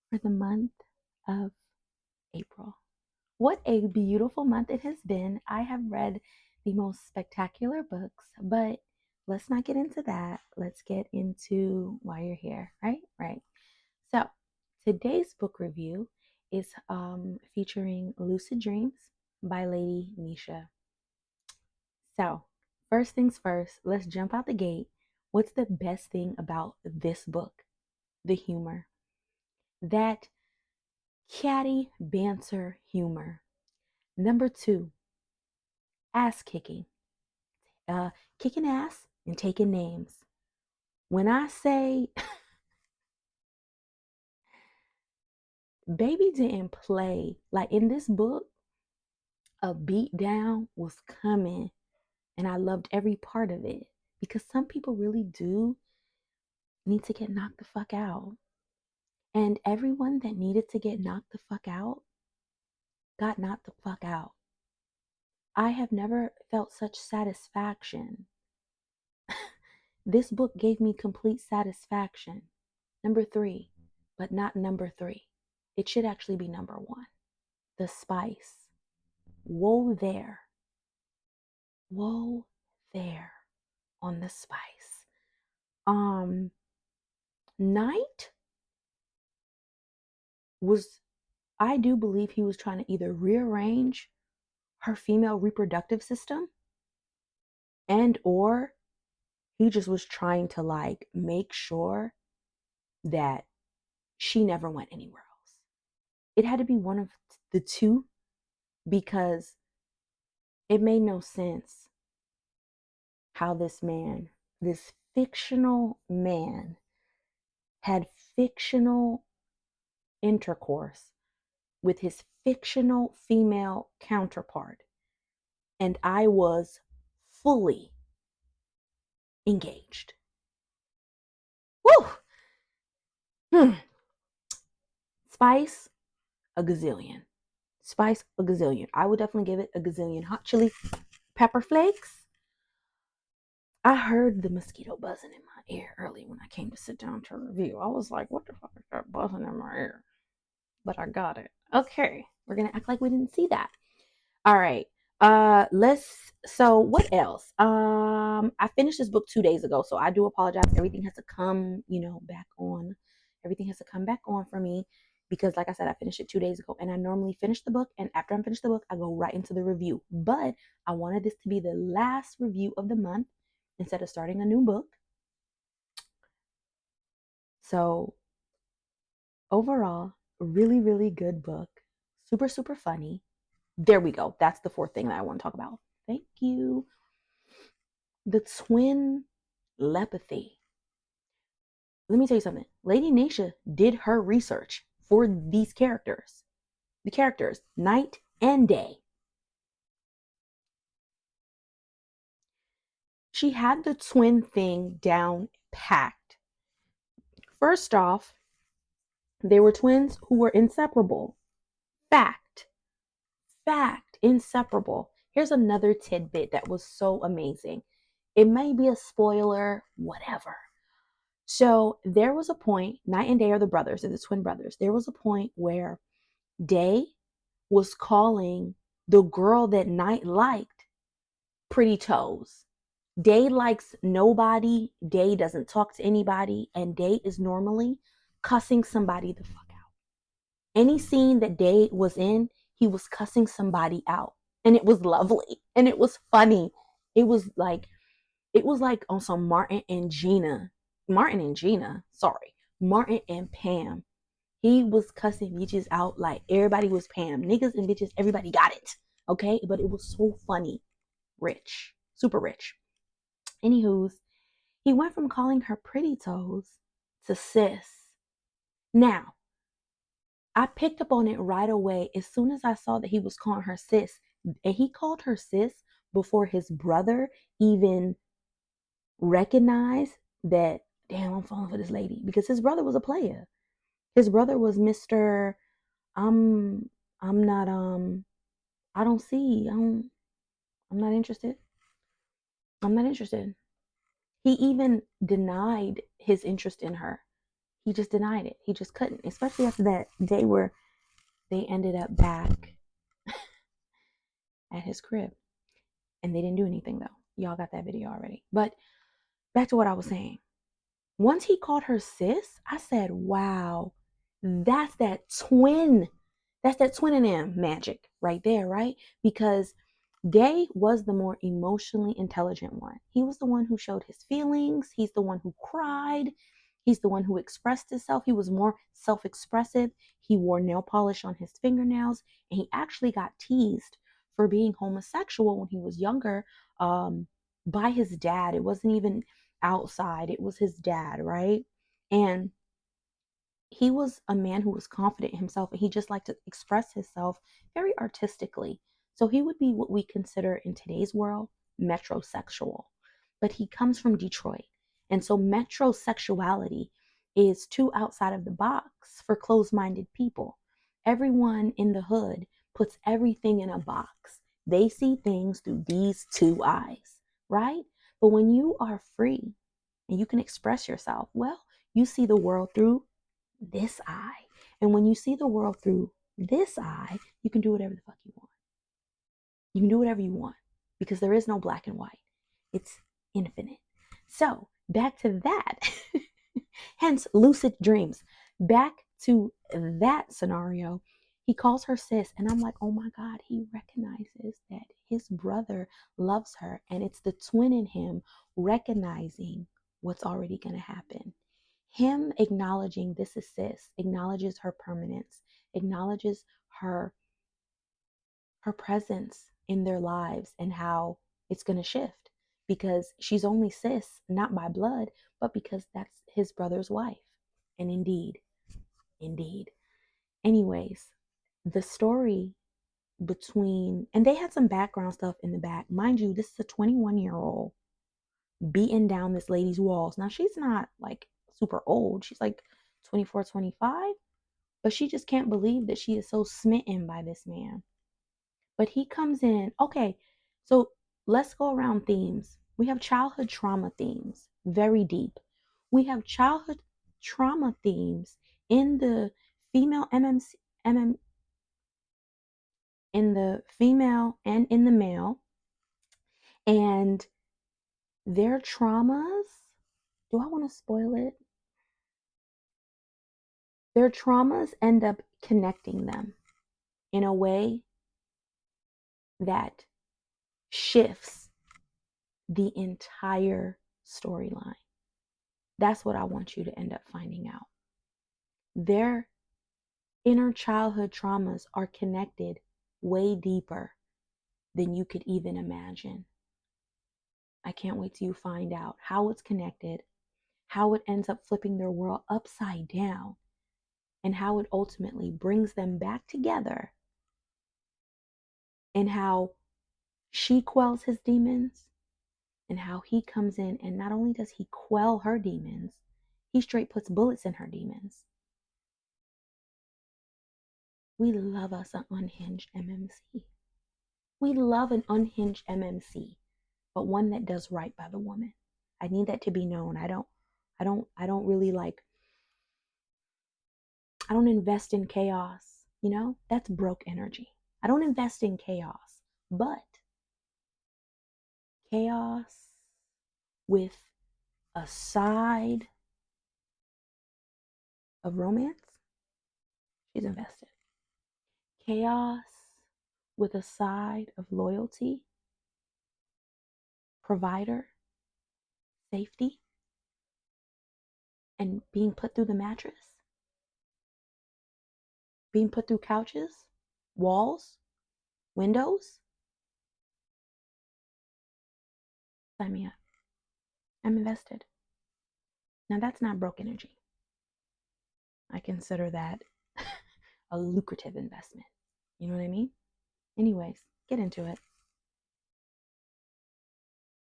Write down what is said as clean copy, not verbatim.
for the month of April. What a beautiful month it has been. I have read the most spectacular books, but let's not get into that. Let's get into why you're here, right? Right. So, today's book review is featuring Lucid Dreams by Ladii Nesha. So, first things first, let's jump out the gate. What's the best thing about this book? The humor. That catty banter humor. Number two, ass kicking. Kicking ass and taking names. When I say baby didn't play, like in this book, a beat down was coming and I loved every part of it because some people really do need to get knocked the fuck out. And everyone that needed to get knocked the fuck out got knocked the fuck out. I have never felt such satisfaction. This book gave me complete satisfaction. Number three, but not number three. It should actually be number one. The spice. Whoa there. Whoa there on the spice. Knight was, I do believe he was trying to either rearrange her female reproductive system and or he just was trying to like make sure that she never went anywhere else. It had to be one of the two because it made no sense how this fictional man, had fictional intercourse with his fictional female counterpart, and I was fully engaged. Woo! Hmm. Spice, a gazillion. Spice, a gazillion. I would definitely give it a gazillion. Hot chili pepper flakes. I heard the mosquito buzzing in my ear early when I came to sit down to review. I was like, what the fuck is that buzzing in my ear? But I got it. Okay, we're gonna act like we didn't see that. All right. So what else? I finished this book 2 days ago, so I do apologize. Everything has to come, back on. Everything has to come back on for me because like I said, I finished it 2 days ago and I normally finish the book, and after I'm finished the book, I go right into the review. But I wanted this to be the last review of the month instead of starting a new book. So overall, really, really good book. Super, super funny. There we go. That's the fourth thing that I want to talk about. Thank you. The twin telepathy. Let me tell you something. Ladii Nesha did her research for these characters. The characters, night and day. She had the twin thing down packed. First off, they were twins who were inseparable. Fact. Fact. Inseparable. Here's another tidbit that was so amazing. It may be a spoiler, whatever. So there was a point, Night and Day are the brothers, they're the twin brothers. There was a point where Day was calling the girl that Night liked pretty toes. Day likes nobody. Day doesn't talk to anybody. And Day is normally cussing somebody the fuck out. Any scene that Day was in, he was cussing somebody out. And it was lovely. And it was funny. It was like on some Martin and Gina. Martin and Pam. He was cussing bitches out like everybody was Pam. Niggas and bitches, everybody got it. Okay? But it was so funny. Rich. Super rich. Anywho's, he went from calling her pretty toes to sis. Now, I picked up on it right away as soon as I saw that he was calling her sis. And he called her sis before his brother even recognized that, damn, I'm falling for this lady. Because his brother was a player. His brother was Mr. I'm I'm not I don't see. I'm not interested. I'm not interested. He even denied his interest in her. He just denied it. He just couldn't, especially after that day where they ended up back at his crib. And they didn't do anything, though. Y'all got that video already. But back to what I was saying. Once he called her sis, I said, wow, that's that twin. That's that twin in him magic right there, right? Because Day was the more emotionally intelligent one. He was the one who showed his feelings. He's the one who cried. He's the one who expressed himself. He was more self-expressive. He wore nail polish on his fingernails, and he actually got teased for being homosexual when he was younger, by his dad. It wasn't even outside. It was his dad, right? And he was a man who was confident in himself, and he just liked to express himself very artistically. So he would be what we consider in today's world metrosexual. But he comes from Detroit. And so metrosexuality is too outside of the box for closed-minded people. Everyone in the hood puts everything in a box. They see things through these two eyes, right? But when you are free and you can express yourself, well, you see the world through this eye. And when you see the world through this eye, you can do whatever the fuck you want. You can do whatever you want because there is no black and white. It's infinite. So back to that. Hence lucid dreams. Back to that scenario. He calls her sis, and I'm like, oh my God, he recognizes that his brother loves her, and it's the twin in him recognizing what's already going to happen. Him acknowledging this is sis, acknowledges her permanence, acknowledges her presence in their lives and how it's going to shift because she's only sis, not by blood, but because that's his brother's wife. And indeed. Anyways, the story between, and they had some background stuff in the back. Mind you, this is a 21-year-old beating down this lady's walls. Now, she's not like super old. She's like 24, 25, but she just can't believe that she is so smitten by this man. But he comes in. Okay, so let's go around themes. We have childhood trauma themes, very deep. We have childhood trauma themes in the female MMC, in the female and in the male, and their traumas. Do I want to spoil it? Their traumas end up connecting them in a way that shifts the entire storyline. That's what I want you to end up finding out. Their inner childhood traumas are connected way deeper than you could even imagine. I can't wait till you find out how it's connected, how it ends up flipping their world upside down, and how it ultimately brings them back together, and how she quells his demons, and how he comes in and not only does he quell her demons, he straight puts bullets in her demons. We love us an unhinged MMC. We love an unhinged MMC, but one that does right by the woman. I need that to be known. I don't really like, I don't invest in chaos, you know? That's broke energy. I don't invest in chaos, but chaos with a side of romance, she's invested. Chaos with a side of loyalty, provider, safety, and being put through the mattress, being put through couches, walls, windows. Sign me up. I'm invested. Now that's not broke energy. I consider that a lucrative investment. You know what I mean? Anyways, get into it.